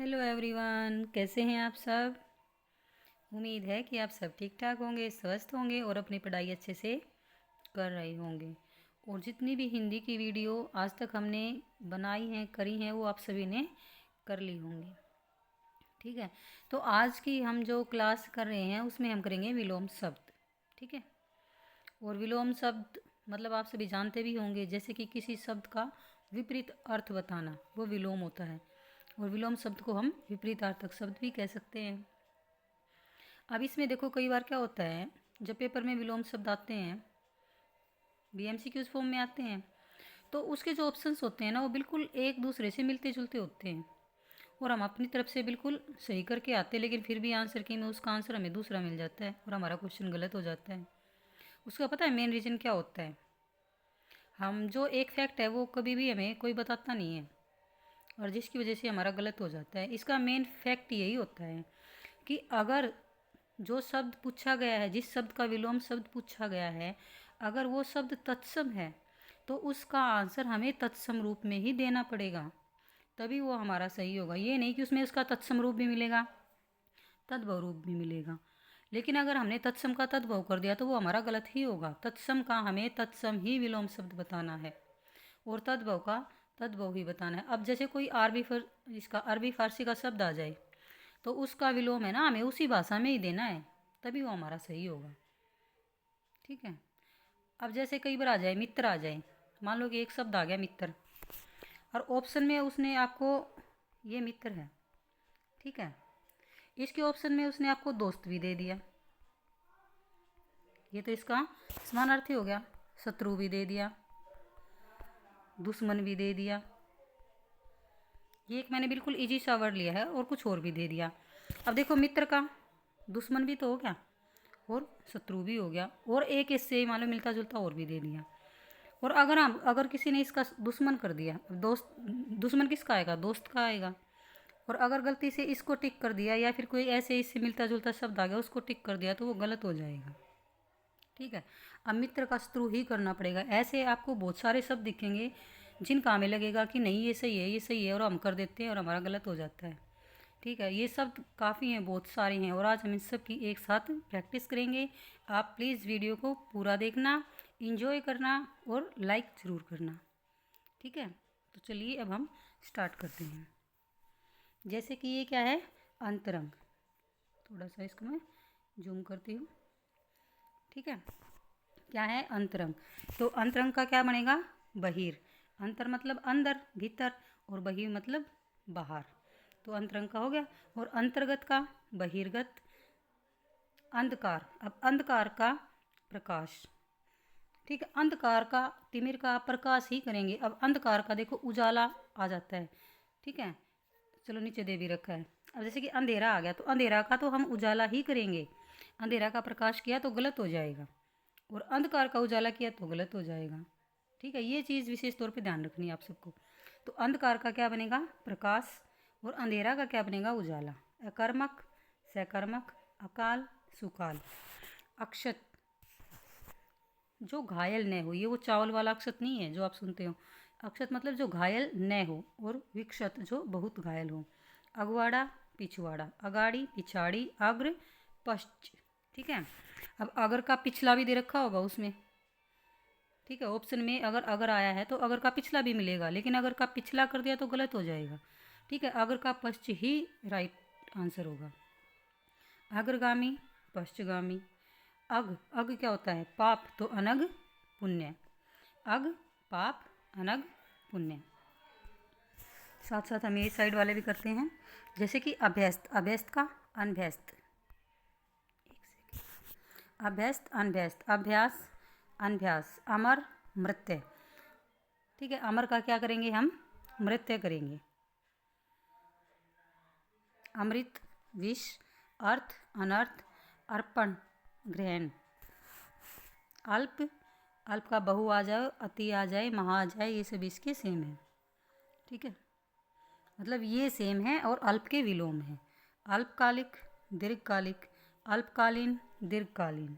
Hello everyone, कैसे हैं आप सब। उम्मीद है कि आप सब ठीक ठाक होंगे, स्वस्थ होंगे और अपनी पढ़ाई अच्छे से कर रहे होंगे। और जितनी भी हिंदी की वीडियो आज तक हमने बनाई हैं, करी हैं, वो आप सभी ने कर ली होंगी। ठीक है, तो आज की हम जो क्लास कर रहे हैं उसमें हम करेंगे विलोम शब्द। ठीक है, और विलोम शब्द मतलब आप सभी जानते भी होंगे, जैसे कि किसी शब्द का विपरीत अर्थ बताना वो विलोम होता है। और विलोम शब्द को हम विपरीतार्थक शब्द भी कह सकते हैं। अब इसमें देखो, कई बार क्या होता है, जब पेपर में विलोम शब्द आते हैं, बीएमसीक्यूज फॉर्म में आते हैं, तो उसके जो ऑप्शंस होते हैं ना, वो बिल्कुल एक दूसरे से मिलते जुलते होते हैं। और हम अपनी तरफ से बिल्कुल सही करके आते हैं, लेकिन फिर भी आंसर की में उसका आंसर हमें दूसरा मिल जाता है और हमारा क्वेश्चन गलत हो जाता है। उसका पता है मेन रीज़न क्या होता है। हम जो एक फैक्ट है वो कभी भी हमें कोई बताता नहीं है, और जिसकी वजह से हमारा गलत हो जाता है। इसका मेन फैक्ट यही होता है कि अगर जो शब्द पूछा गया है, जिस शब्द का विलोम शब्द पूछा गया है, अगर वो शब्द तत्सम है तो उसका आंसर हमें तत्सम रूप में ही देना पड़ेगा, तभी वो हमारा सही होगा। ये नहीं कि उसमें उसका तत्सम रूप भी मिलेगा, तद्भव रूप भी मिलेगा। लेकिन अगर हमने तत्सम का तद्भव कर दिया तो वो हमारा गलत ही होगा। तत्सम का हमें तत्सम ही विलोम शब्द बताना है और तद्भव का तद्भव ही बताना है। अब जैसे कोई इसका अरबी फारसी का शब्द आ जाए तो उसका विलोम है ना, हमें उसी भाषा में ही देना है, तभी वो हमारा सही होगा। ठीक है, अब जैसे कई बार आ जाए मित्र आ जाए, मान लो कि एक शब्द आ गया मित्र, और ऑप्शन में उसने आपको, ये मित्र है, ठीक है, इसके ऑप्शन में उसने आपको दोस्त भी दे दिया, ये तो इसका समानार्थी हो गया। शत्रु भी दे दिया, दुश्मन भी दे दिया। ये एक मैंने बिल्कुल इजी सा वर्ड लिया है और कुछ और भी दे दिया। अब देखो, मित्र का दुश्मन भी तो हो गया और शत्रु भी हो गया, और एक इससे मान लो मिलता जुलता और भी दे दिया। और अगर किसी ने इसका दुश्मन कर दिया, दोस्त, दुश्मन किसका आएगा, दोस्त का आएगा। और अगर गलती से इसको टिक कर दिया, या फिर कोई ऐसे इससे मिलता जुलता शब्द आ गया उसको टिक कर दिया, तो वो गलत हो जाएगा। ठीक है, अब मित्र का शत्रु ही करना पड़ेगा। ऐसे आपको बहुत सारे शब्द दिखेंगे जिनका हमें लगेगा कि नहीं ये सही है, ये सही है, और हम कर देते हैं और हमारा गलत हो जाता है। ठीक है, ये शब्द काफ़ी हैं, बहुत सारे हैं, और आज हम इन सब की एक साथ प्रैक्टिस करेंगे। आप प्लीज़ वीडियो को पूरा देखना, इंजॉय करना और लाइक ज़रूर करना। ठीक है, तो चलिए अब हम स्टार्ट करते हैं। जैसे कि ये क्या है, अंतरंग। थोड़ा सा इसको मैं जूम करती हूँ। ठीक है, क्या है अंतरंग, तो अंतरंग का क्या बनेगा, बहिर। अंतर मतलब अंदर, भीतर, और बहिर मतलब बाहर, तो अंतरंग का हो गया। और अंतर्गत का बहिर्गत। अंधकार, अब अंधकार का प्रकाश। ठीक है, अंधकार का, तिमिर का प्रकाश ही करेंगे। अब अंधकार का देखो उजाला आ जाता है। ठीक है, चलो नीचे दे भी रखा है। अब जैसे कि अंधेरा आ गया, तो अंधेरा का तो हम उजाला ही करेंगे। अंधेरा का प्रकाश किया तो गलत हो जाएगा, और अंधकार का उजाला किया तो गलत हो जाएगा। ठीक है, ये चीज़ विशेष तौर पे ध्यान रखनी है आप सबको। तो अंधकार का क्या बनेगा, प्रकाश, और अंधेरा का क्या बनेगा, उजाला। अकर्मक, सकर्मक, अकाल, सुकाल। अक्षत, जो घायल न हो, ये वो चावल वाला अक्षत नहीं है जो आप सुनते हो। अक्षत मतलब जो घायल न हो, और विक्षत जो बहुत घायल हो। अगवाड़ा, पिछवाड़ा, अगाड़ी, पिछाड़ी, अग्र, पश्च। ठीक है, अब अगर का पिछला भी दे रखा होगा उसमें। ठीक है, ऑप्शन में अगर अगर आया है तो अगर का पिछला भी मिलेगा, लेकिन अगर का पिछला कर दिया तो गलत हो जाएगा। ठीक है, अगर का पश्च ही राइट आंसर होगा। अग्रगामी, पश्चगामी। अग क्या होता है, पाप, तो अनग पुण्य। अग पाप, अनग पुण्य। साथ साथ हम ये साइड वाले भी करते हैं, जैसे कि अभ्यस्त, अभ्यस्त का अनभ्यस्त। अभ्यस्त अनभ्यस्त, अभ्यास अनभ्यास, अमर मृत्य। ठीक है, अमर का क्या करेंगे हम, मृत्य करेंगे। अमृत, विष, अर्थ, अनर्थ, अर्पण, ग्रहण। अल्प, अल्प का बहु आ जाए, अति आ जाए, महा आ जाए, ये सब इसके सेम है। ठीक है, मतलब ये सेम है और अल्प के विलोम है। अल्पकालिक, दीर्घकालिक, अल्पकालीन, दीर्घकालीन।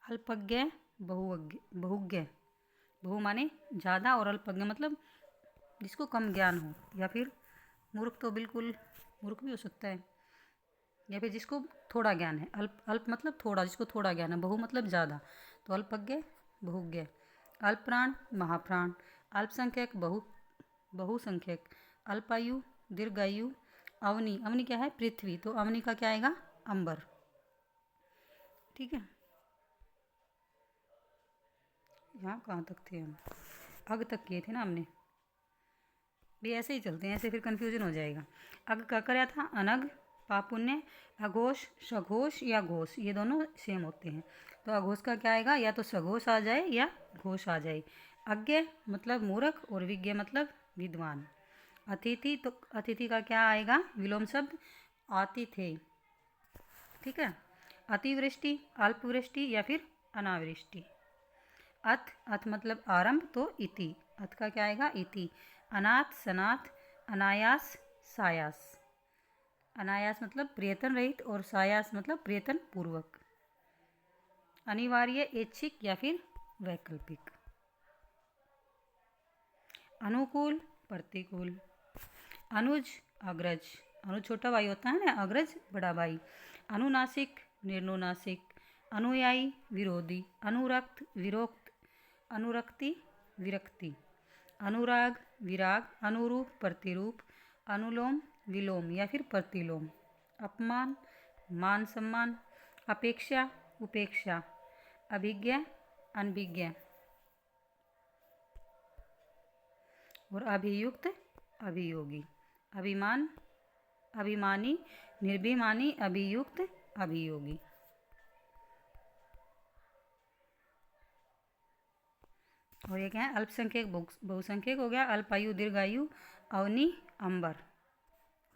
अल्पज्ञ, बहुज्ञ, बहुज्ञ। बहु माने ज़्यादा, और अल्पज्ञ मतलब जिसको कम ज्ञान हो, या फिर मूर्ख तो बिल्कुल मूर्ख भी हो सकता है, या फिर जिसको थोड़ा ज्ञान है। अल्प अल्प मतलब थोड़ा, जिसको थोड़ा ज्ञान है। बहु मतलब ज़्यादा, तो अल्पज्ञ बहुज्ञ। अल्पप्राण महाप्राण। अल्पसंख्यक बहुसंख्यक। अल्पायु दीर्घायु। अवनी, अवनी क्या है? पृथ्वी, तो अवनी का क्या आएगा? अंबर। ठीक है, यहाँ कहाँ तक थे हम? अग तक किए थे ना हमने भी, ऐसे ही चलते हैं, ऐसे फिर कन्फ्यूजन हो जाएगा। अग का कराया था अनग पापुण्य। अघोष सघोष या घोष, ये दोनों सेम होते हैं। तो अघोष का क्या आएगा? या तो सघोष आ जाए या घोष आ जाए। अज्ञ मतलब मूर्ख और विज्ञ मतलब विद्वान। अतिथि, तो अतिथि का क्या आएगा? विलोम शब्द आतिथे। ठीक है। अतिवृष्टि अल्पवृष्टि या फिर अनावृष्टि। अथ, अथ मतलब आरंभ, तो इति, अथ का क्या आएगा? इति। अनाथ सनाथ। अनायास सायास। अनायास मतलब प्रयत्न रहित और सायास मतलब प्रयत्न पूर्वक। अनिवार्य ऐच्छिक या फिर वैकल्पिक। अनुकूल प्रतिकूल। अनुज अग्रज, अनुज छोटा भाई होता है ना, अग्रज बड़ा भाई। अनुनासिक निर्नुनासिक। अनुयायी विरोधी। अनुरक्त विरोक्त। अनुरक्ति विरक्ति। अनुराग विराग। अनुरूप प्रतिरूप। अनुलोम विलोम या फिर प्रतिलोम। अपमान मान सम्मान। अपेक्षा उपेक्षा। अभिज्ञ अनभिज्ञ। और अभियुक्त अभियोगी। अभिमान अभिमानी निर्भिमानी। अभियुक्त अभियोगी। और ये क्या है? अल्पसंख्यक बहुसंख्यक हो गया। अल्पायु दीर्घायु। अवनी अंबर।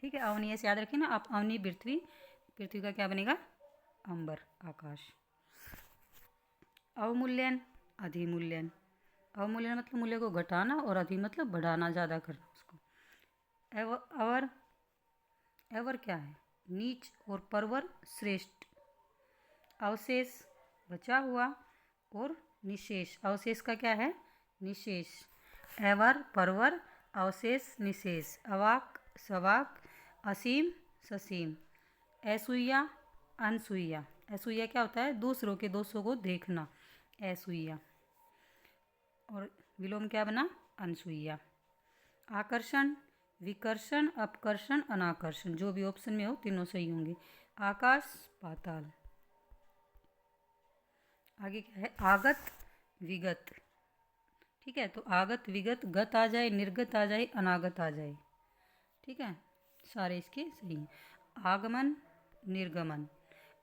ठीक है, अवनी ऐसे याद रखिए ना आप। अवनी पृथ्वी, पृथ्वी का क्या बनेगा? अंबर आकाश। अवमूल्यन अधिमूल्यन। अवमूल्यन मतलब मूल्य को घटाना, और अधि मतलब बढ़ाना, ज़्यादा करना उसको। अवर, एवर क्या है? नीच और परवर श्रेष्ठ। अवशेष बचा हुआ, और निशेष, अवशेष का क्या है? निशेष। एवर परवर अवशेष निशेष। अवाक सवाक। असीम ससीम। ऐसुइया अनसुइया। ऐसुइया क्या होता है? दूसरों के दोषों को देखना, ऐसुइया। और विलोम क्या बना? अनसुइया। आकर्षण विकर्षण अपकर्षण अनाकर्षण, जो भी ऑप्शन में हो तीनों सही होंगे। आकाश पाताल। आगे क्या है? आगत विगत। ठीक है, तो आगत विगत, गत आ जाए, निर्गत आ जाए, अनागत आ जाए। ठीक है, सारे इसके सही हैं। आगमन निर्गमन।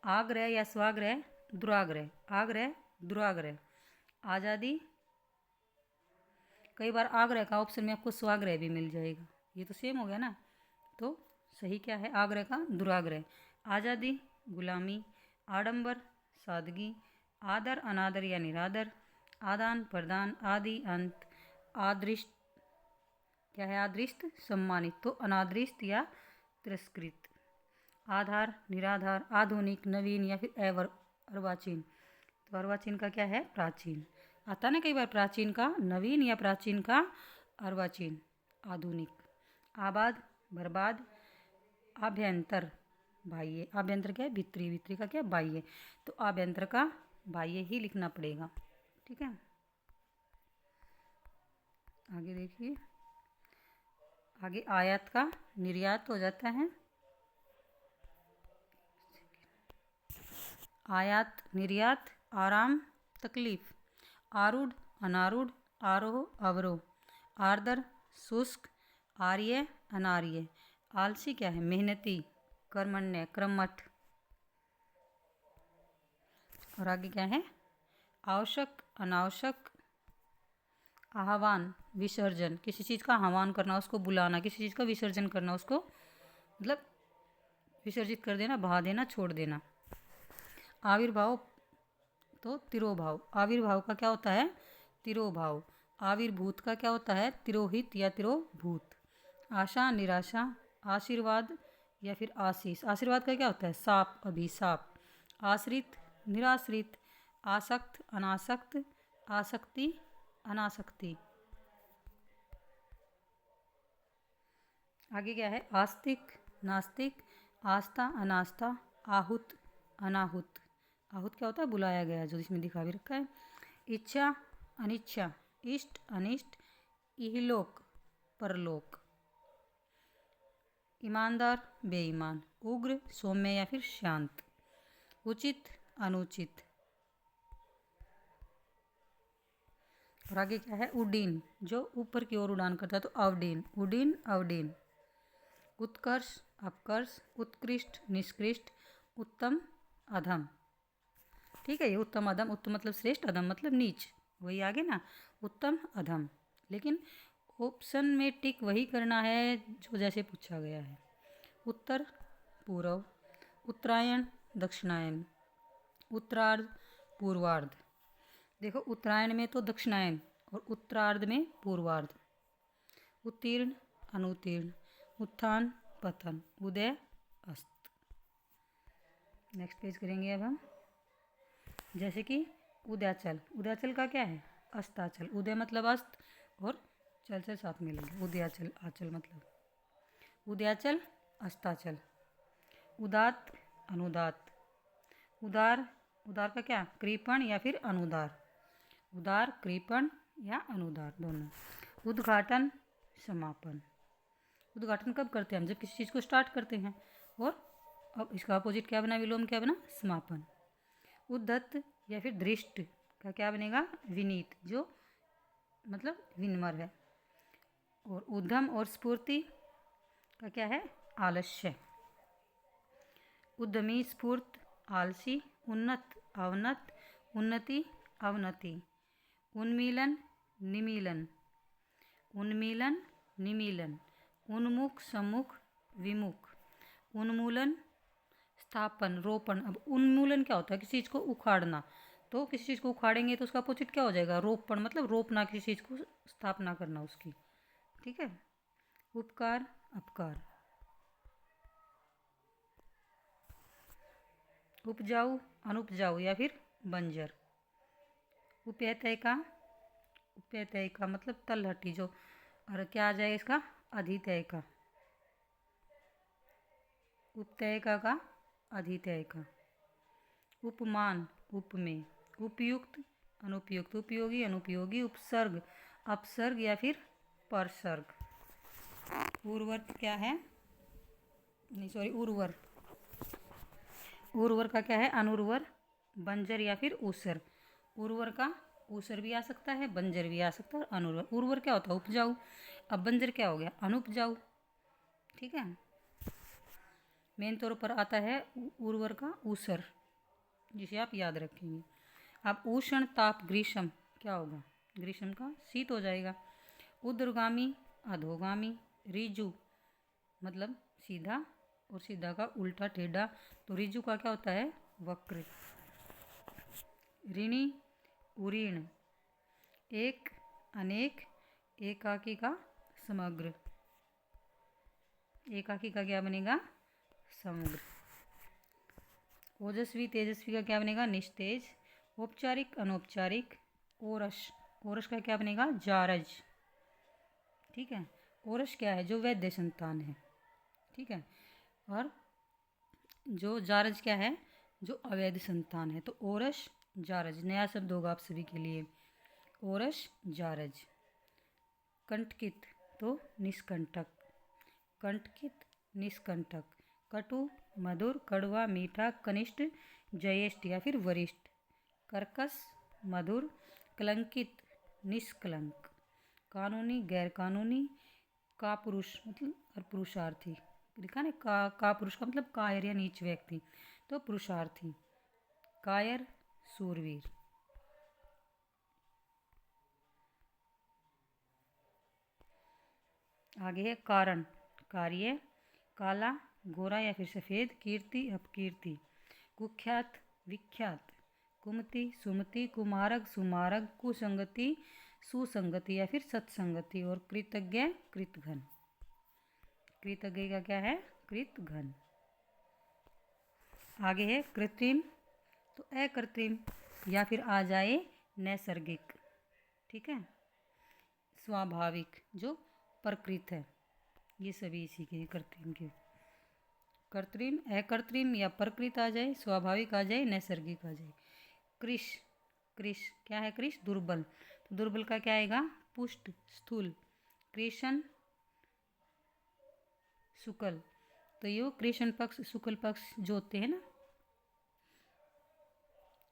आग्रह या स्वाग्रह दुराग्रह। आग्रह दुराग्रह। आज़ादी, कई बार आग्रह का ऑप्शन में आपको स्वाग्रह भी मिल जाएगा, ये तो सेम हो गया ना। तो सही क्या है? आग्रह का दुराग्रह। आज़ादी गुलामी। आडंबर सादगी। आदर अनादर या निरादर। आदान प्रदान। आदि अंत। आदृष्ट क्या है? आदृष्ट सम्मानित, तो अनादृष्ट या तिरस्कृत। आधार निराधार। आधुनिक नवीन या फिर अर्वाचीन, तो अर्वाचीन का क्या है? प्राचीन। आता ना कई बार प्राचीन का नवीन या प्राचीन का अर्वाचीन आधुनिक। आबाद बर्बाद। आभ्यंतर बाह्य। आभ्यंतर क्या है? भीतरी, भीतरी का क्या? बाह्य, तो आभ्यंतर का बाह्य ही लिखना पड़ेगा। ठीक है, आगे देखिए। आगे आयात का निर्यात हो जाता है। आयात निर्यात। आराम तकलीफ। आरूढ़ अनारूढ़। आरोह अवरोह। आर्द्र शुष्क। आर्य अनार्य। आलसी क्या है? मेहनती। कर्मण्य कर्मठ। और आगे क्या है? आवश्यक अनावश्यक। आह्वान विसर्जन, किसी चीज़ का आह्वान करना, उसको बुलाना, किसी चीज़ का विसर्जन करना, उसको मतलब विसर्जित कर देना, बहा देना, छोड़ देना। आविर्भाव तो तिरोभाव। आविर्भाव का क्या होता है? तिरोभाव। आविर्भूत का क्या होता है? तिरोहित या तिरोभूत। आशा निराशा। आशीर्वाद या फिर आशीष। आशीर्वाद का क्या होता है? साप अभिशाप। आश्रित निराश्रित। आसक्त अनासक्त। आसक्ति अनासक्ति। आगे क्या है? आस्तिक, नास्तिक, आस्था, अनास्था, आहूत, अनाहुत। आहूत क्या होता है? बुलाया गया, जो इसमें दिखा भी रखा है। इच्छा, अनिच्छा, इष्ट, अनिष्ट, इहलोक, परलोक। ईमानदार, बेईमान, उग्र, सौम्य या फिर शांत, उचित, अनुचित। और आगे क्या है? उड्डीन, जो ऊपर की ओर उड़ान करता है, तो अवडीन, उड्डीन, अवडीन। उत्कर्ष, अपकर्ष, उत्कृष्ट, निष्कृष्ट, उत्तम, अधम। ठीक है, ये उत्तम अधम, उत्तम मतलब श्रेष्ठ, अधम मतलब नीच, वही आगे ना, उत्तम अधम। लेकिन ऑप्शन में टिक वही करना है जो जैसे पूछा गया है। उत्तर, पूर्व, उत्तरायण, दक्षिणायन, उत्तरार्ध, पूर्वार्ध। देखो, उत्तरायण में तो दक्षिणायन और उत्तरार्ध में पूर्वार्ध। उत्तीर्ण, अनुत्तीर्ण, उत्थान, पतन, उदय, अस्त। नेक्स्ट पेज करेंगे अब हम। जैसे कि उदयाचल, उदयाचल का क्या है? अस्ताचल। उदय मतलब अस्त और चल से साथ मिलेंगे, उदयाचल, आचल मतलब। उदयाचल, अस्ताचल। उदात, अनुदात। उदार, उदार का क्या? कृपण या फिर अनुदार। उदार, कृपण या अनुदार दोनों। उद्घाटन, समापन। उद्घाटन कब करते हैं? हम जब किसी चीज़ को स्टार्ट करते हैं। और अब इसका अपोजिट क्या बना? विलोम क्या बना? समापन। उद्धत या फिर दृष्ट का क्या बनेगा? विनीत, जो मतलब विनम्र है। और उद्यम और स्फूर्ति का क्या है? आलस्य। उद्यमी, स्फूर्त, आलसी। उन्नत, अवनत, उन्नति, अवनति। उन्मीलन, निमीलन, उन्मीलन, निमीलन। उन्मुख, सम्मुख, विमुख। उन्मूलन, स्थापन, रोपण। अब उन्मूलन क्या होता है? किसी चीज़ को उखाड़ना। तो किसी चीज़ को उखाड़ेंगे तो उसका अपोजिट क्या हो जाएगा? रोपण मतलब रोपना, किसी चीज़ को स्थापना करना उसकी। ठीक है। उपकार, अपकार। उपजाऊ, अनुपजाऊ या फिर बंजर। उपेतय का, उपेतय का मतलब तलहटी, जो और क्या आ जाएगा इसका? अधितय का। उपतय का अधितय का। उपमान, उपमेय। उपयुक्त, अनुपयुक्त, उपयोगी, अनुपयोगी। उपसर्ग, अपसर्ग या फिर परसर्ग। उर्वर क्या है? नहीं सॉरी, उर्वर। उर्वर का क्या है? अनुर्वर, बंजर या फिर ऊसर। उर्वर का ऊसर भी आ सकता है, बंजर भी आ सकता है, और अनुर्वर। उर्वर क्या होता है? उपजाऊ। अब बंजर क्या हो गया? अनुपजाऊ। ठीक है। मेन तौर पर आता है उर्वर का ऊसर, जिसे आप याद रखेंगे। अब उष्ण, ताप, ग्रीष्म क्या होगा? ग्रीष्म का शीत हो जाएगा। ऊर्ध्वगामी, अधोगामी। ऋजु मतलब सीधा, और सीधा का उल्टा, टेढ़ा। तो ऋजु का क्या होता है? वक्र। ऋणी, उरीण। एक, अनेक, एकाकी का समग्र। एकाकी का क्या बनेगा? समग्र। ओजस्वी, तेजस्वी का क्या बनेगा? निस्तेज। औपचारिक, अनौपचारिक। ओरस, ओरस का क्या बनेगा? जारज। ठीक है। ओरस क्या है? जो वैद्य संतान है। ठीक है। और जो जारज क्या है? जो अवैध संतान है। तो ओरस, जारज नया शब्द होगा आप सभी के लिए। ORS, George. कंटकित तो निष्कंटक। कंटकित, निष्कंटक। कटु, मधुर, कड़वा, मीठा। कनिष्ठ, ज्येष्ठ या फिर वरिष्ठ। कर्कश, मधुर। कलंकित, निष्कलंक। कानूनी, गैर कानूनी। कापुरुष मतलब और पुरुषार्थी। लिखा ना, कापुरुष का मतलब कायर या नीच व्यक्ति, तो पुरुषार्थी। कायर, सूरवीर। आगे है कारण, कार्य। काला, गोरा या फिर सफ़ेद। कीर्ति, अपकीर्ति। कुख्यात, विख्यात। कुमति, सुमति। कुमारक, सुमारक। कुसंगति, सुसंगति या फिर सत्संगति। और कृतज्ञ, कृतघ्न। कृतज्ञ का क्या है? कृतघ्न। आगे है कृत्रिम, तो अकृत्रिम या फिर आ जाए नैसर्गिक। ठीक है। स्वाभाविक, जो प्रकृत है। ये सभी इसी के कृत्रिम के। कृत्रिम, अकृत्रिम या प्रकृत आ जाए, स्वाभाविक आ जाए, नैसर्गिक आ जाए। कृश, कृश क्या है? कृश दुर्बल, तो दुर्बल का क्या आएगा? पुष्ट, स्थूल। कृष्ण, शुक्ल, तो ये कृष्ण पक्ष शुक्ल पक्ष जो होते हैं ना,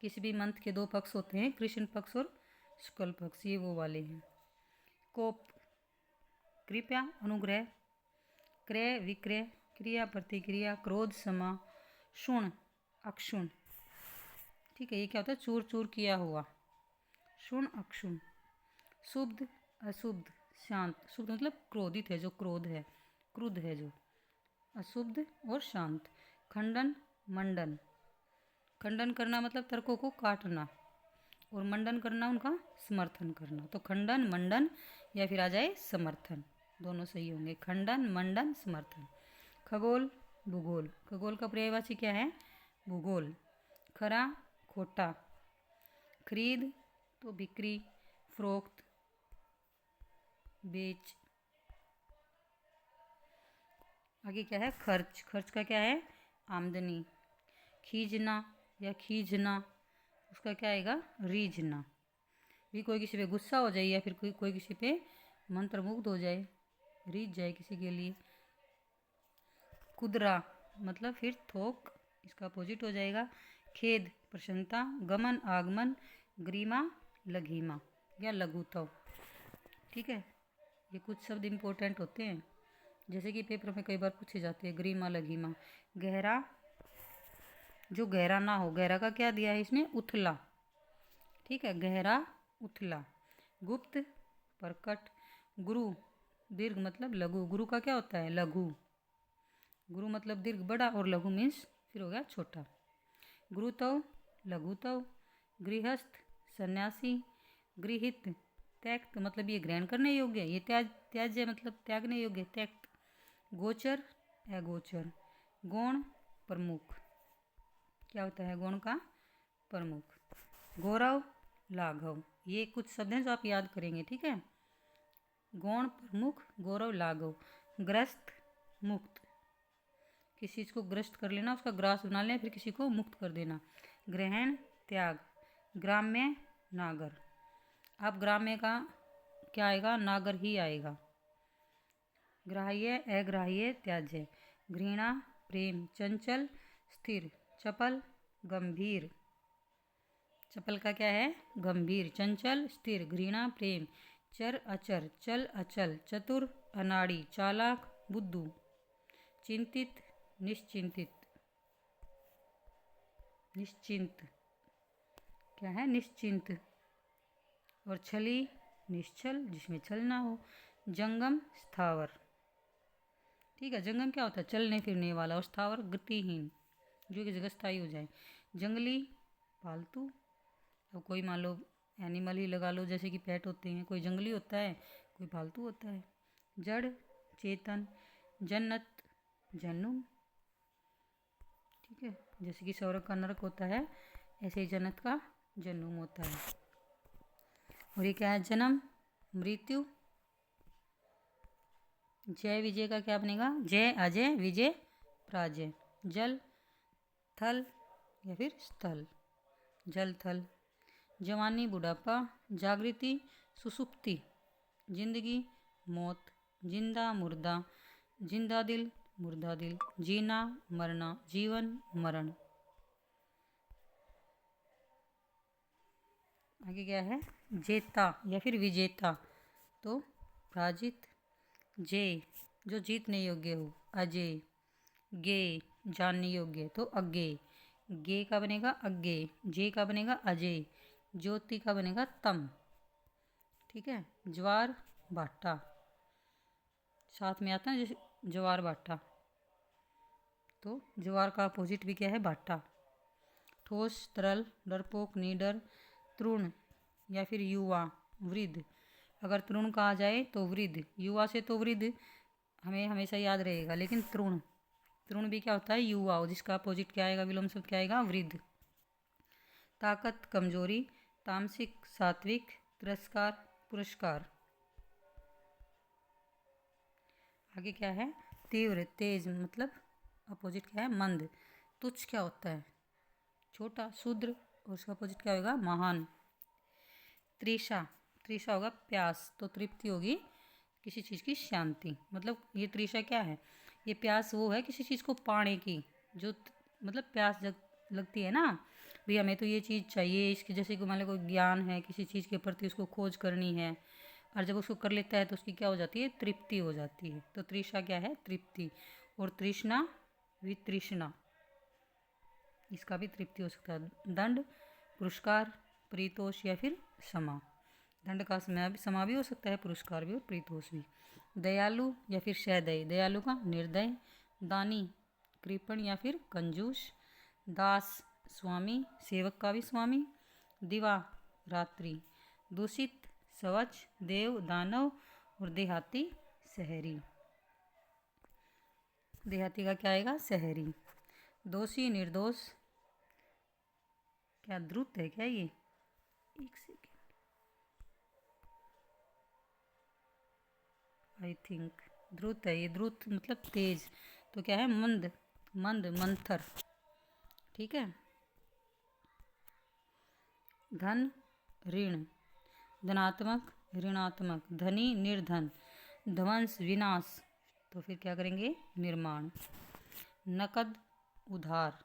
किसी भी मंथ के दो पक्ष होते हैं, कृष्ण पक्ष और शुक्ल पक्ष, ये वो वाले हैं। कोप, कृपया, अनुग्रह। क्रय, विक्रय, क्रिया, प्रतिक्रिया। क्रोध, क्षमा। शुण, अक्षुण, ठीक है, ये क्या होता है? चूर चूर किया हुआ, शुण, अक्षुण। शुद्ध, अशुद्ध, शांत। शुद्ध मतलब क्रोधित है, जो क्रोध है, क्रुद्ध है जो। अशुद्ध और शांत। खंडन, मंडन, खंडन करना मतलब तर्कों को काटना, और मंडन करना उनका समर्थन करना। तो खंडन, मंडन या फिर आ जाए समर्थन, दोनों सही होंगे। खंडन, मंडन, समर्थन। खगोल, भूगोल, खगोल का पर्यायवाची क्या है? भूगोल। खरा, खोटा। खरीद तो बिक्री, फरोख्त, बेच। आगे क्या है? खर्च, खर्च का क्या है? आमदनी। खींचना या खींचना, उसका क्या आएगा? रीझना। भी कोई किसी पे गुस्सा हो जाए या फिर कोई किसी पे मंत्रमुग्ध हो जाए, रीझ जाए किसी के लिए। खुदरा मतलब फिर थोक, इसका अपोजिट हो जाएगा। खेद, प्रसन्नता। गमन, आगमन। गरिमा, लघिमा या लघुत्व, ठीक है। ये कुछ शब्द इम्पोर्टेंट होते हैं, जैसे कि पेपर में कई बार पूछे जाते हैं, गरिमा, लघिमा। गहरा, जो गहरा ना हो, गहरा का क्या दिया है इसने? उथला, ठीक है, गहरा, उथला। गुप्त, प्रकट। गुरु, दीर्घ मतलब लघु, गुरु का क्या होता है? लघु। गुरु मतलब दीर्घ बड़ा, और लघु मीन्स फिर हो गया छोटा। गुरुतव, लघुतव। गृहस्थ, सन्यासी। गृहित, त्यक्त मतलब ये ग्रहण करने योग्य, ये त्याज्य मतलब त्यागने योग्य, त्यक्त। गोचर, अगोचर। गौण, प्रमुख, क्या होता है गौण का? प्रमुख। गौरव, लाघव, ये कुछ शब्द हैं जो आप याद करेंगे, ठीक है। गौण, प्रमुख, गौरव, लाघव। ग्रस्त, मुक्त, किसी चीज़ को ग्रस्त कर लेना, उसका ग्रास बना लेना, फिर किसी को मुक्त कर देना। ग्रहण, त्याग। ग्राम्य, नागर, अब ग्राम्य का क्या आएगा? नागर ही आएगा। ग्राह्य, अग्राह्य, त्याज्य। घृणा, प्रेम। चंचल, स्थिर। चपल, गंभीर, चपल का क्या है? गंभीर। चंचल, स्थिर। घृणा, प्रेम। चर, अचर। चल, अचल। चतुर, अनाड़ी। चालाक, बुद्धू। चिंतित, निश्चिंतित, निश्चिंत, क्या है? निश्चिंत। और छली, निश्चल, जिसमें छल ना हो। जंगम, स्थावर, ठीक है। जंगम क्या होता है? चलने फिरने वाला, और स्थावर गतिहीन, जो कि जगह स्थायी हो जाए। जंगली, पालतू, अब कोई मान लो एनिमल ही लगा लो, जैसे कि पेट होते हैं, कोई जंगली होता है, कोई पालतू होता है। जड़, चेतन। जन्नत, जन्नुम, ठीक है, जैसे कि स्वर्ग का नरक होता है, ऐसे ही जन्नत का जन्नुम होता है। और ये क्या है? जन्म, मृत्यु। जय विजय का क्या बनेगा? जय, अजय, विजय, पराजय। जल, थल या फिर स्थल, जल, थल। जवानी, बुढ़ापा। जागृति, सुसुप्ति। जिंदगी, मौत। जिंदा, मुर्दा। जिंदा दिल, मुर्दा दिल। जीना, मरना। जीवन, मरण। आगे क्या है? जेता या फिर विजेता, तो पराजित। जय, जो जीतने योग्य हो। अजय। गे, जानने योग्य, तो अज्ञेय। गे का बनेगा अज्ञेय। जे का बनेगा अजय। ज्योति का बनेगा तम, ठीक है। ज्वार, भाटा, साथ में आता है जैसे ज्वार भाटा, तो ज्वार का अपोजिट भी क्या है? भाटा। ठोस, तरल। डरपोक, निडर। तृण या फिर युवा, वृद्ध। अगर तृण कहा जाए तो वृद्ध, युवा से तो वृद्ध हमें हमेशा याद रहेगा, लेकिन तृण, तृण भी क्या होता है? युवा, जिसका अपोजिट क्या आएगा? विलोम शब्द क्या आएगा? वृद्ध। ताकत, कमजोरी। तामसिक, सात्विक। तिरस्कार, पुरस्कार। आगे क्या है? तीव्र, तेज, मतलब अपोजिट क्या है? मंद। तुच्छ क्या होता है? छोटा, शूद्र, और उसका अपोजिट क्या होगा? महान। तृषा, तृषा होगा प्यास, तो तृप्ति होगी किसी चीज़ की शांति। मतलब ये तृषा क्या है? ये प्यास वो है किसी चीज़ को पाने की, जो मतलब प्यास लगती है ना, भाई हमें तो ये चीज़ चाहिए, इसकी जैसे कि मान लो कोई ज्ञान है किसी चीज़ के प्रति, उसको खोज करनी है, और जब उसको कर लेता है तो उसकी क्या हो जाती है? तृप्ति हो जाती है। तो तृषा क्या है? तृप्ति। और तृष्णा, वितृष्णा, इसका भी तृप्ति हो सकता है। दंड, पुरस्कार, प्रीतोष या फिर क्षमा। दंड का क्षमा भी हो सकता है, पुरस्कार भी और प्रीतोष भी। दयालु या फिर सहदय, दयालु का निर्दय। दानी, कृपण या फिर कंजूस। दास, स्वामी, सेवक का भी स्वामी। दिवा, रात्रि। दूषित, स्वच्छ। देव, दानव। और देहाती, शहरी। देहाती का क्या आएगा? शहरी। दोषी, निर्दोष, क्या द्रुत है क्या ये? एक सेकेंड, आई थिंक द्रुत है ये। द्रुत मतलब तेज, तो क्या है? मंद, मंद, मंथर। ठीक है। धन, ऋण। धनात्मक, ऋणात्मक। धनी, निर्धन। ध्वंस, विनाश, तो फिर क्या करेंगे? निर्माण। नकद, उधार।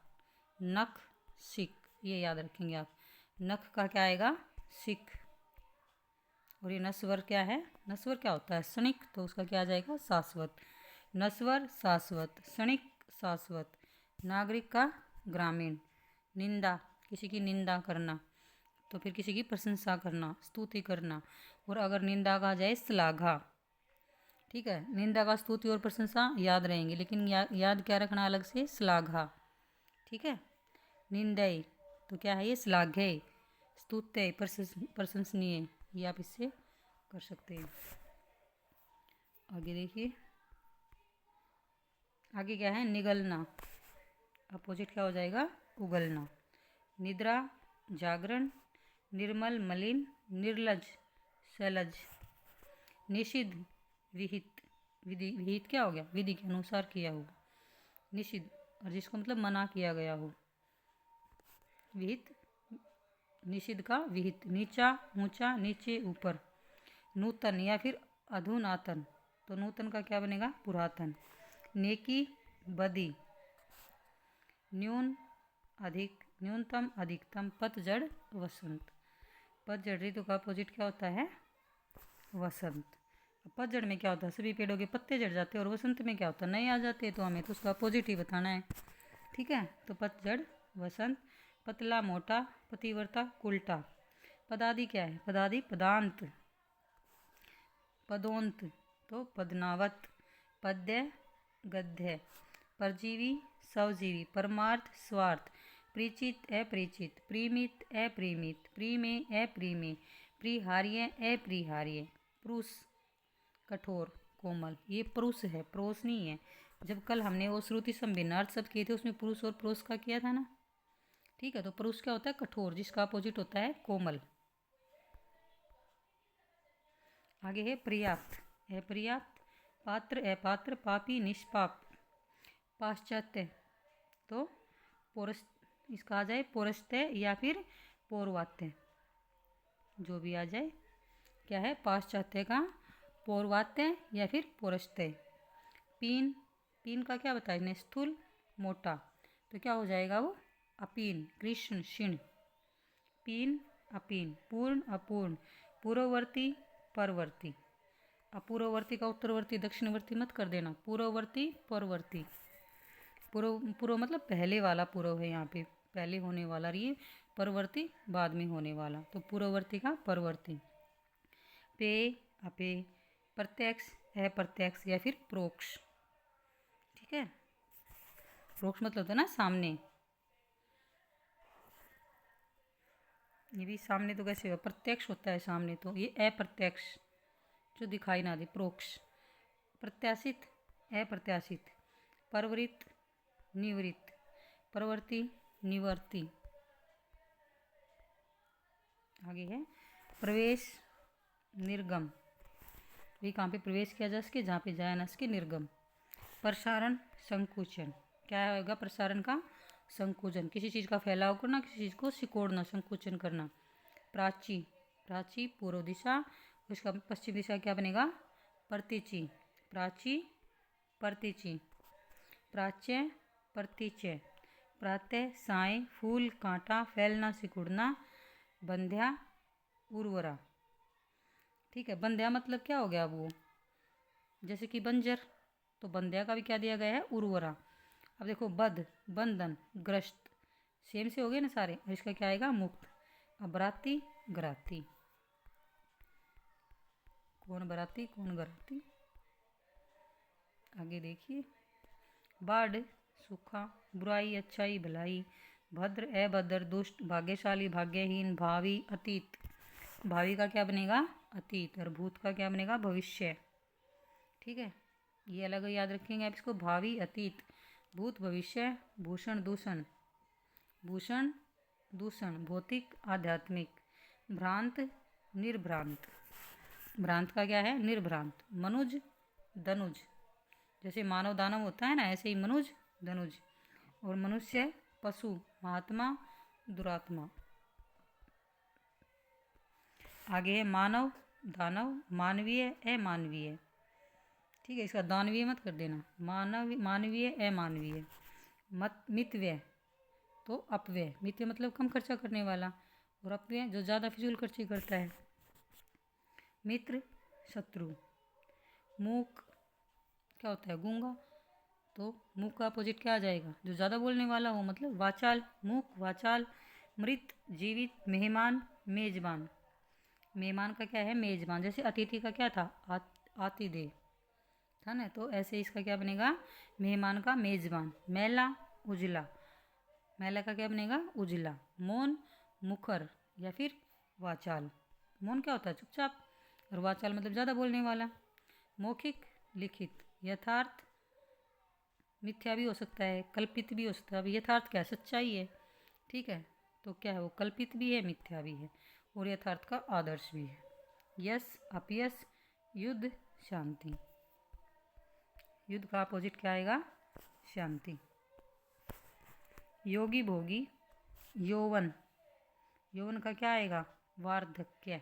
नख, सिक, ये याद रखेंगे आप। नख का क्या आएगा? सिक। और ये नस्वर क्या है? नस्वर क्या होता है? क्षणिक, तो उसका क्या आ जाएगा? शाश्वत। नस्वर, शाश्वत। क्षणिक, शाश्वत। नागरिक का ग्रामीण। निंदा, किसी की निंदा करना, तो फिर किसी की प्रशंसा करना, स्तुति करना। और अगर निंदा का जाए श्लाघा। ठीक है, निंदा का स्तुति और प्रशंसा याद रहेंगे, लेकिन याद क्या रखना अलग से? श्लाघा। ठीक है। निंदय, तो क्या है ये? श्लाघ्य, स्तुत्य, प्रशंसनीय, ये आप इससे कर सकते हैं। आगे देखिए, आगे क्या है? निगलना, अपोजिट क्या हो जाएगा? उगलना। निद्रा, जागरण। निर्मल, मलिन। निर्लज, शैलज। निषिद्ध, विहित, विधि, विहित क्या हो गया? विधि के अनुसार किया हुआ। निषिद्ध, और जिसको मतलब मना किया गया हो। विहित, निषिद्ध का विहित। नीचा, ऊंचा, नीचे, ऊपर। नूतन या फिर अधुनातन, तो नूतन का क्या बनेगा? पुरातन। नेकी, बदी। न्यून, अधिक। न्यूनतम, अधिकतम। पतझड़, वसंत। पतझड़ ऋतु का अपोजिट क्या होता है? वसंत। पतझड़ में क्या होता है? सभी पेड़ों के पत्ते झड़ जाते हैं, और वसंत में क्या होता है? नए आ जाते हैं, तो हमें तो उसका अपोजिट ही बताना है। ठीक है, तो पतझड़, वसंत। पतला, मोटा। पतिव्रता, उल्टा। पदादि क्या है? पदादि, पदांत। पदोंत, तो पदनावत। पद्य, गद्य। परजीवी, स्वजीवी। परमार्थ, स्वार्थ। परिचित, अपरिचित। प्रीमित, अप्रीमित। प्रीमेय, अप्रीमेय। प्रीहार्य, अपरिहार्य। प्रुष, कठोर, कोमल। ये पुरुष है, प्रोस नहीं है। जब कल हमने वो श्रुति संभिन्नार्थ शब्द किए थे, उसमें पुरुष और प्रोस का किया था ना। ठीक है, तो पुरुष क्या होता है? कठोर, जिसका अपोजिट होता है कोमल। आगे है पर्याप्त, अपर्याप्त। पात्र, अपात्र। पापी, निष्पाप। पाश्चात्य, तो पौरस, इसका आ जाए पौरस्त्य या फिर पौर्वात्य, जो भी आ जाए। क्या है? पाश्चात्य का पौर्वात्य या फिर पौरस्त्य। पीन, पीन का क्या बताया? स्थूल, मोटा, तो क्या हो जाएगा वो? अपीन। कृष्ण, क्षीण। पीन, अपीन। पूर्ण, अपूर्ण। पूर्ववर्ती, परवर्ती। अपूर्ववर्ती का उत्तरवर्ती दक्षिणवर्ती मत कर देना। पूर्ववर्ती, परवर्ती। पूर्व मतलब पहले वाला पूर्व है यहाँ पे, पहले होने वाला। ये परवर्ती बाद में होने वाला, तो पूर्ववर्ती का परवर्ती। पे, अपे। प्रत्यक्ष, अप्रत्यक्ष या फिर प्रोक्ष। ठीक है, प्रोक्ष मतलब होता है ना सामने। ये भी सामने तो कैसे होगा? प्रत्यक्ष होता है सामने, तो ये अप्रत्यक्ष, जो दिखाई ना दे, प्रोक्ष। प्रत्याशित, अप्रत्याशित। परवृत्त, निवृत्त। परवर्ती, निवर्ती। आगे है प्रवेश, निर्गम। भी कहाँ पे प्रवेश किया जा सके, जहाँ पे जाया ना सके, निर्गम। प्रसारण संकुचन, क्या होगा प्रसारण का? संकुचन, किसी चीज़ का फैलाव करना, किसी चीज़ को सिकोड़ना, संकुचन करना। प्राची, प्राची पूर्व दिशा, उसका पश्चिम दिशा क्या बनेगा? प्रतीची, प्राची प्रतीची। प्राच्य प्रतीच्य, प्रातः साय, फूल कांटा, फैलना सिकुड़ना। बंध्या उर्वरा, ठीक है। बंध्या मतलब क्या हो गया? अब वो जैसे कि बंजर, तो बंध्या का भी क्या दिया गया है? उर्वरा। अब देखो बद, बंधन, ग्रस्त, सेम से हो गए ना सारे, और इसका क्या आएगा? मुक्त। अब बराती गराती, कौन बराती कौन गराती? आगे देखिए। बाढ़ सूखा, बुराई अच्छाई भलाई, भद्र अभद्र, दुष्ट भाग्यशाली भाग्यहीन, भावी अतीत, भावी का क्या बनेगा? अतीत। और भूत का क्या बनेगा? भविष्य, ठीक है। ये अलग याद रखेंगे आप इसको, भावी अतीत, भूत भविष्य। भूषण दूषण, भूषण दूषण, भौतिक आध्यात्मिक। भ्रांत निर्भ्रांत, भ्रांत का क्या है? निर्भ्रांत। मनुज धनुज, जैसे मानव दानव होता है ना, ऐसे ही मनुज धनुज। और मनुष्य पशु, महात्मा दुरात्मा। आगे है मानव दानव, मानवीय अमानवीय, ठीक है। इसका दानवीय मत कर देना, मानव मानवीय अमानवीय। मत मितव्यय तो अपव्यय, मितव्यय मतलब कम खर्चा करने वाला, और अपव्यय जो ज़्यादा फिजूल खर्ची करता है। मित्र शत्रु। मूक क्या होता है? गूंगा, तो मूक का अपोजिट क्या आ जाएगा? जो ज़्यादा बोलने वाला हो, मतलब वाचाल, मूक वाचाल। मृत जीवित, मेहमान मेजबान, मेहमान का क्या है? मेजबान। जैसे अतिथि का क्या था? आतिदेय था ना, तो ऐसे इसका क्या बनेगा? मेहमान का मेजबान। मैला उजला, मैला का क्या बनेगा? उजला। मौन मुखर या फिर वाचाल, मौन क्या होता है? चुपचाप, और वाचाल मतलब ज़्यादा बोलने वाला। मौखिक लिखित, यथार्थ मिथ्या भी हो सकता है, कल्पित भी हो सकता है। अब यथार्थ क्या है? सच्चाई है, ठीक है। तो क्या है वो? कल्पित भी है, मिथ्या भी है, और यथार्थ का आदर्श भी है। यश अपयश, युद्ध शांति, युद्ध का अपोजिट क्या आएगा? शांति। योगी भोगी, यौवन, यौवन का क्या आएगा? वार्धक्य,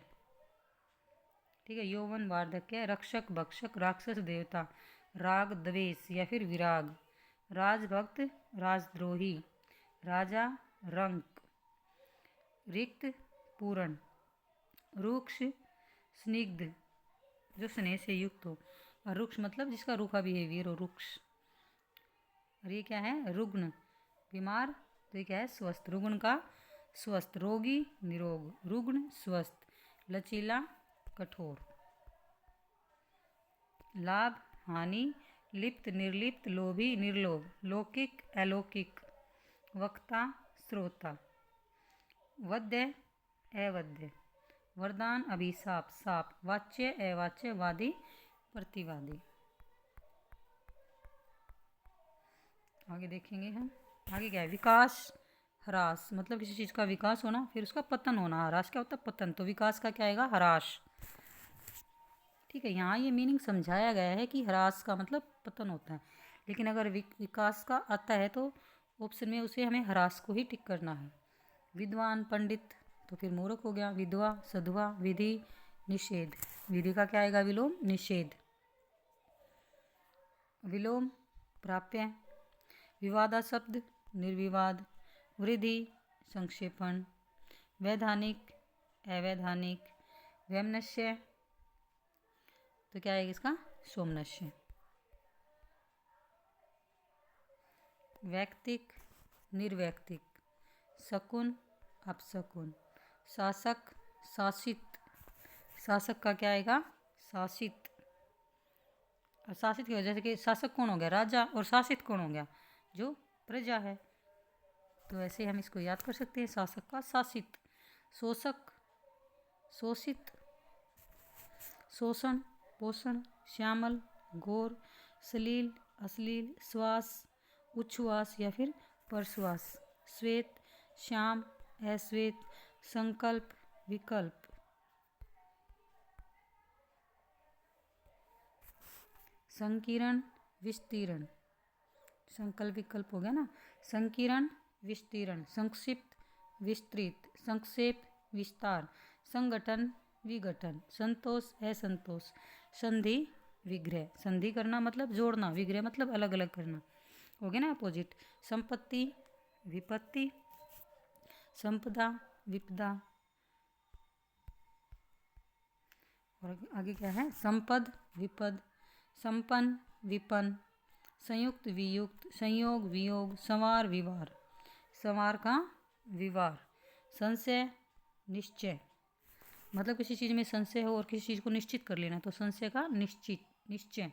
ठीक है। यौवन वार्धक्य। रक्षक भक्षक, राक्षस देवता। राग द्वेष या फिर विराग। राजभक्त राजद्रोही, राजा रंक। रिक्त पूर्ण। रुक्ष स्निग्ध, जो स्नेह से युक्त हो, और रुक्ष मतलब जिसका रूखा बिहेवियर हो, रुक्ष। और ये क्या है? रुग्ण बीमार, तो ये क्या है? स्वस्थ। रुग्ण का स्वस्थ, रोगी निरोग, रुग्ण स्वस्थ। लचीला कठोर। लाभ हानि, लिप्त निर्लिप्त, लोभी निर्लोभ। लौकिक अलौकिक, वक्ता श्रोता। वध्य अवध्य, वरदान अभिशाप साप। वाच्य अवाच्य, वादी प्रतिवादी। आगे देखेंगे हम। आगे क्या है? विकास ह्रास, मतलब किसी चीज़ का विकास होना, फिर उसका पतन होना। ह्रास क्या होता है? पतन। तो विकास का क्या आएगा? ह्रास, ठीक है। यहाँ ये मीनिंग समझाया गया है कि ह्रास का मतलब पतन होता है, लेकिन अगर विकास का आता है तो ऑप्शन में उसे हमें ह्रास को ही टिक करना है। विद्वान पंडित, तो फिर मूर्ख हो गया। विधवा सधवा, विधि निषेध, विधि का क्या आएगा? विलोम निषेध। विलोम प्राप्य। विवादास्पद निर्विवाद। वृद्धि संक्षेपण। वैधानिक अवैधानिक। वैमनस्य, तो क्या आएगा इसका? सोमनस्य। वैयक्तिक निर्वैयक्तिक। शकुन अपशकुन। शासक शासित, शासक का क्या आएगा? शासित। और शासित की वजह से कि शासक कौन हो गया? राजा, और शासित कौन हो गया? जो प्रजा है। तो ऐसे हम इसको याद कर सकते हैं, शासक का शासित। शोषक शोषित। शोषण पोषण। श्यामल घोर। सलील अश्लील। श्वास उच्छ्वास या फिर परश्वास। श्वेत श्याम अश्वेत। संकल्प विकल्प। संकीर्ण विस्तीर्ण, संकल्प विकल्प हो गया ना। संकीर्ण विस्तीर्ण, संक्षिप्त विस्तृत, संक्षेप विस्तार, संगठन विघटन, संतोष असंतोष, संधि विग्रह। संधि करना मतलब जोड़ना, विग्रह मतलब अलग अलग करना, हो गया ना अपोजिट। संपत्ति विपत्ति, संपदा विपदा, और आगे क्या है, संपद विपद, संपन्न विपन्न, संयुक्त वियुक्त, संयोग वियोग, संवार विवार, संवार का विवार। संशय निश्चय, मतलब किसी चीज़ में संशय हो और किसी चीज़ को निश्चित कर लेना, तो संशय का निश्चित निश्चय।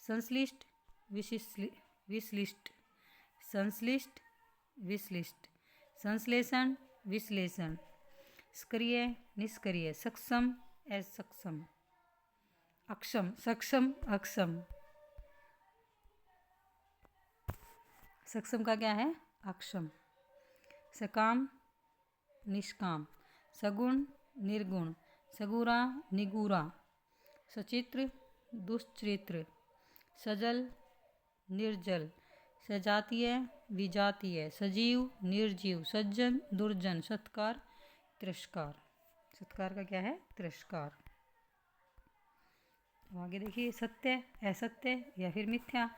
संश्लिष्ट विश्लिष्ट, संश्लिष्ट विश्लिष्ट, संश्लेषण विश्लेषण, सक्रिय निष्क्रिय, सक्षम असक्षम, अक्षम सक्षम अक्षम। सक्षम का क्या है, अक्षम। सकाम निष्काम, सगुण निर्गुण, सगुरा निगूरा, सचित्र दुश्चरित्र, सजल निर्जल, सजातीय विजातीय, सजीव निर्जीव, सज्जन दुर्जन, सत्कार तिरस्कार। सत्कार का क्या है, तिरस्कार। आगे देखिए, सत्य असत्य या फिर मिथ्या,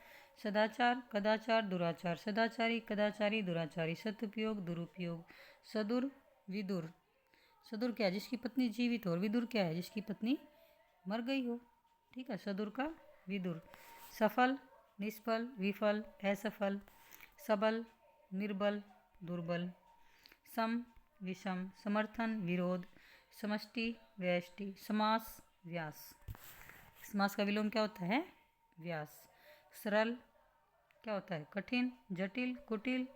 सदाचार कदाचार दुराचार, सदाचारी कदाचारी दुराचारी, सदुपयोग दुरुपयोग, सदुर विदुर। सदुर क्या है, जिसकी पत्नी जीवित हो, और विदुर क्या है, जिसकी पत्नी मर गई हो। ठीक है, सदुर का विदुर। सफल निष्फल विफल असफल, सबल निर्बल दुर्बल, सम विषम, समर्थन विरोध, समष्टि व्यष्टि, समास व्यास। समास का विलोम क्या होता है, व्यास। सरल क्या होता है, कठिन जटिल कुटिल,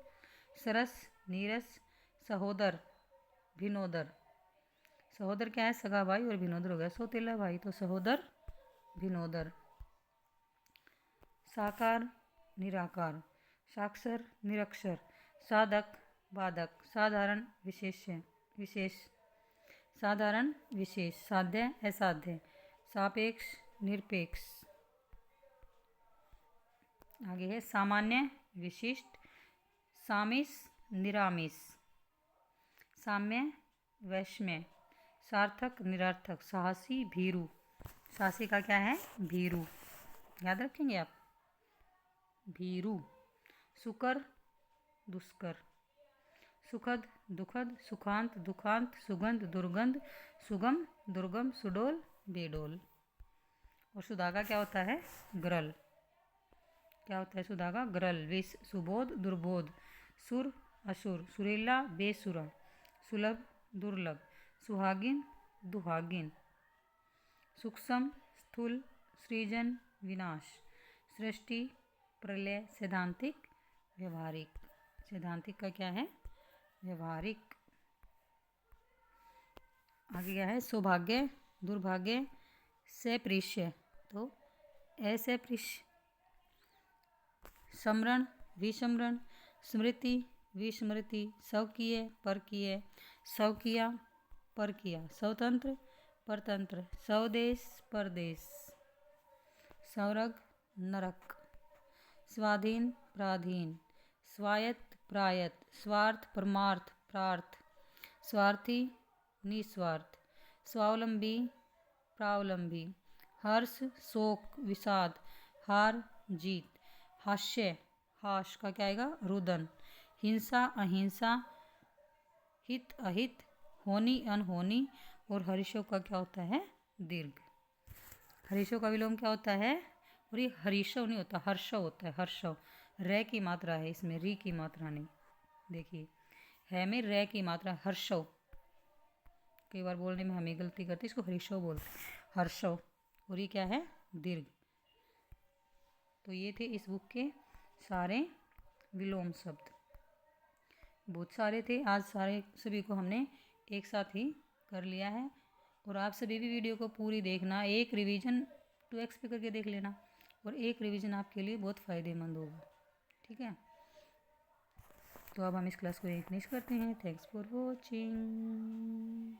सरस नीरस, सहोदर भिनोदर। सहोदर क्या है, सगा भाई, और भिनोदर हो गया सौतेला भाई, तो सहोदर भिनोदर। साकार निराकार, साक्षर निरक्षर, साधक बाधक, साधारण विशेष्य विशेष, साधारण विशेष, साध्य असाध्य, सापेक्ष निरपेक्ष। आगे है सामान्य विशिष्ट, सामिस निरामिस, साम्य वैष्म्य, सार्थक निरर्थक, साहसी भीरू। साहसी का क्या है, भीरू, याद रखेंगे आप, भीरू। सुकर दुष्कर, सुखद दुखद, सुखांत दुखांत, सुगंध दुर्गंध, सुगम दुर्गम, सुडोल बेडोल। और सुधा का क्या होता है, ग्रल। क्या होता है सुधा का, ग्रल। विष सुबोध दुर्बोध, सुर असुर, सुरीला बेसुरा, सुलभ दुर्लभ, सुहागिन दुहागिन, सूक्ष्म स्थूल, सृजन विनाश, सृष्टि प्रलय, सैद्धांतिक व्यवहारिक। सैद्धांतिक का क्या है, व्यवहारिक। आगे क्या है, सौभाग्य दुर्भाग्य, सपृष्य, तो असपृष्य, समरण विसमरण, स्मृति विस्मृति, स्वकीय परकीय, स्वकीया परकीया, स्वतंत्र परतंत्र, स्वदेश परदेश, स्वर्ग नरक, स्वाधीन प्राधीन, स्वायत्त प्रायत्त, स्वार्थ परमार्थ प्रार्थ, स्वार्थी निस्वार्थ, स्वावलंबी प्रावलंबी, हर्ष शोक विषाद, हार जीत, हास्य हाश का क्या आएगा, रुदन, हिंसा अहिंसा, हित अहित, होनी अनहोनी, और हर्षों का क्या होता है, दीर्घ। हर्षों का विलोम क्या होता है, और ये हरीशव नहीं होता, हर्षव होता है, हर्षव। रे की मात्रा है इसमें, री की मात्रा नहीं। देखिए है में रे की मात्रा, हर्षव। कई बार बोलने में हमें गलती करते, इसको हरीशव बोलते, हर्षव, और ये क्या है, दीर्घ। तो ये थे इस बुक के सारे विलोम शब्द, बहुत सारे थे। आज सारे सभी को हमने एक साथ ही कर लिया है। और आप सभी भी वीडियो को पूरी देखना, एक रिवीजन 2x पे करके देख लेना, और एक रिवीजन आपके लिए बहुत फ़ायदेमंद होगा। ठीक है, तो अब हम इस क्लास को यहीं फिनिश करते हैं। Thanks for watching.